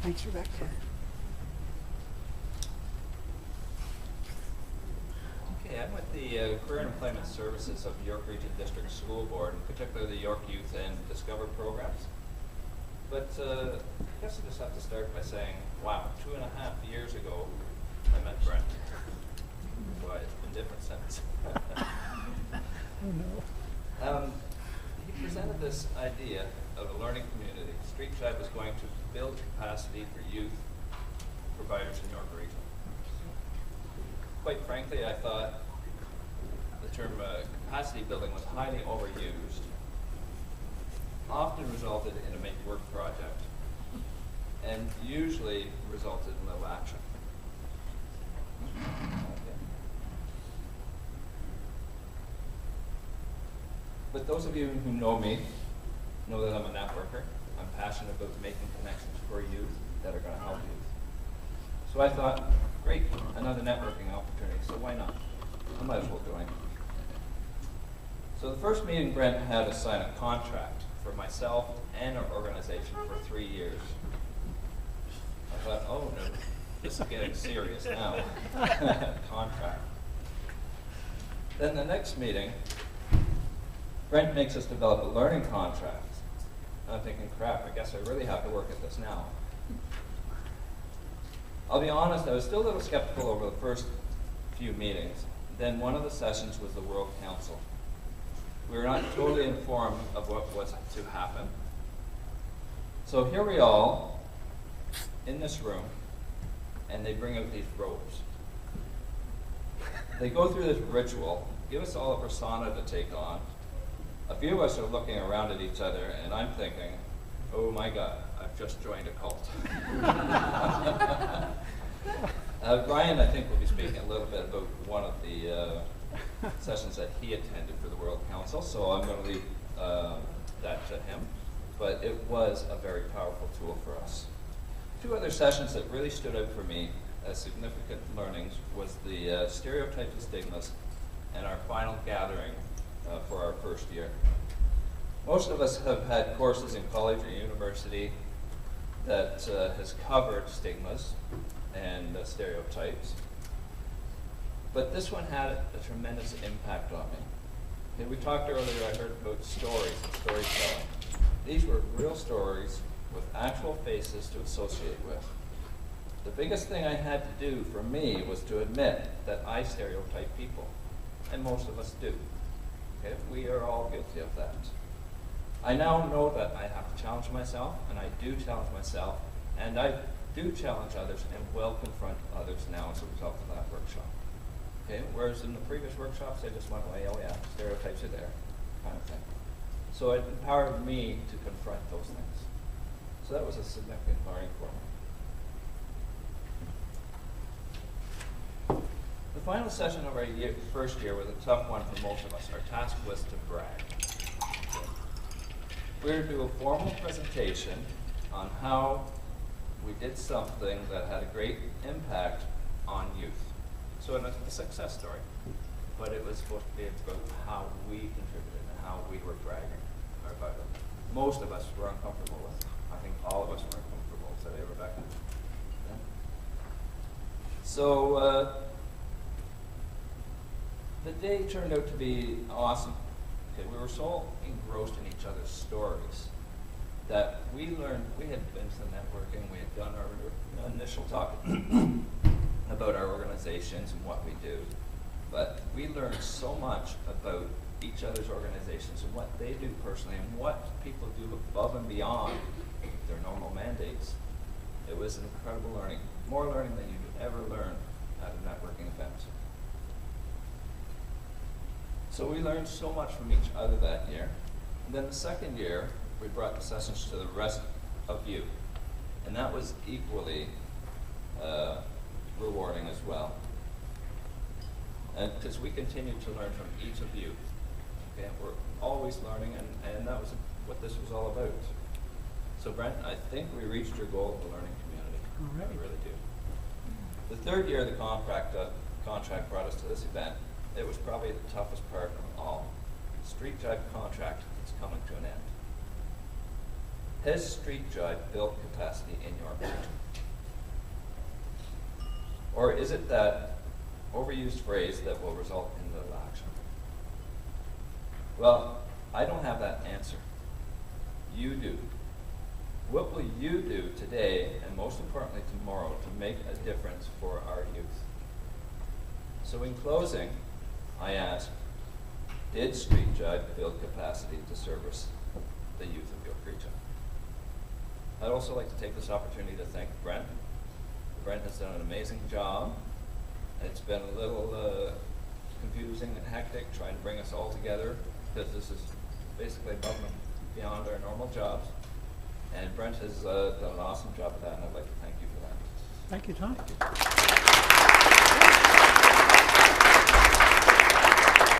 Thanks, Rebecca. Okay, I'm with the Career and Employment Services of York Region District School Board, in particular the York Youth and Discover programs. But I guess I just have to start by saying, wow, 2.5 years ago, I met Brent. Why, in different sense. Oh, no. He presented this idea of a learning community. Streetjibe was going to build capacity for youth providers in York Region. Quite frankly, I thought the term capacity building was highly overused, often resulted in a make-work project, and usually resulted in little action. But those of you who know me know that I'm a networker. I'm passionate about making connections for youth that are going to help youth. So I thought, great, another networking opportunity, so why not? I might as well join. So the first meeting, Brent had us sign a contract for myself and our organization for 3 years. I thought, oh no, this is getting serious now. Contract. Then the next meeting, Brent makes us develop a learning contract. And I'm thinking, crap, I guess I really have to work at this now. I'll be honest, I was still a little skeptical over the first few meetings. Then one of the sessions was the World Council. We were not totally informed of what was to happen. So here we all, in this room, and they bring out these robes. They go through this ritual, give us all a persona to take on. A few of us are looking around at each other, and I'm thinking, oh my God, I've just joined a cult. Brian, I think, will be speaking a little bit about one of the sessions that he attended for the World Council, so I'm going to leave that to him. But it was a very powerful tool for us. 2 other sessions that really stood out for me as significant learnings was the stereotypes and stigmas and our final gathering for our first year. Most of us have had courses in college or university that has covered stigmas and stereotypes, but this one had a tremendous impact on me. Okay, we talked earlier, I heard about stories and storytelling. These were real stories with actual faces to associate with. The biggest thing I had to do for me was to admit that I stereotype people, and most of us do. Okay? We are all guilty of that. I now know that I have to challenge myself, and I do challenge myself, and I do challenge others and will confront others now as a result of that workshop. Okay? Whereas in the previous workshops, I just went away, oh yeah, stereotypes are there, kind of thing. So it empowered me to confront those things. So that was a significant learning for me. The final session of our first year was a tough one for most of us. Our task was to brag. We were to do a formal presentation on how we did something that had a great impact on youth. So it was a success story, but it was supposed to be about how we contributed and how we were bragging about it. Most of us were uncomfortable with it. I think all of us were uncomfortable today, Rebecca. Yeah. So the day turned out to be awesome. Okay, we were so engrossed in each other's stories that we learned, we had been to networking, we had done our initial talk about our organizations and what we do, but we learned so much about each other's organizations and what they do personally and what people do above and beyond their normal mandates. It was an incredible learning, more learning than you could ever learn at a networking event. So we learned so much from each other that year. And then the second year, we brought the sessions to the rest of you. And that was equally rewarding as well. And because we continued to learn from each of you. Okay, we're always learning, and that was what this was all about. So Brent, I think we reached your goal of the learning community. All right. We really do. The third year of the contract brought us to this event. It was probably the toughest part of all. Streetjibe contract is coming to an end. Has Streetjibe built capacity in your region? Or is it that overused phrase that will result in little action? Well, I don't have that answer. You do. What will you do today, and most importantly tomorrow, to make a difference for our youth? So in closing, I ask, did Streetjibe build capacity to service the youth of York Region? I'd also like to take this opportunity to thank Brent. Brent has done an amazing job. It's been a little confusing and hectic trying to bring us all together, because this is basically above and beyond our normal jobs. And Brent has done an awesome job of that, and I'd like to thank you for that. Thank you, Tom. Thank you.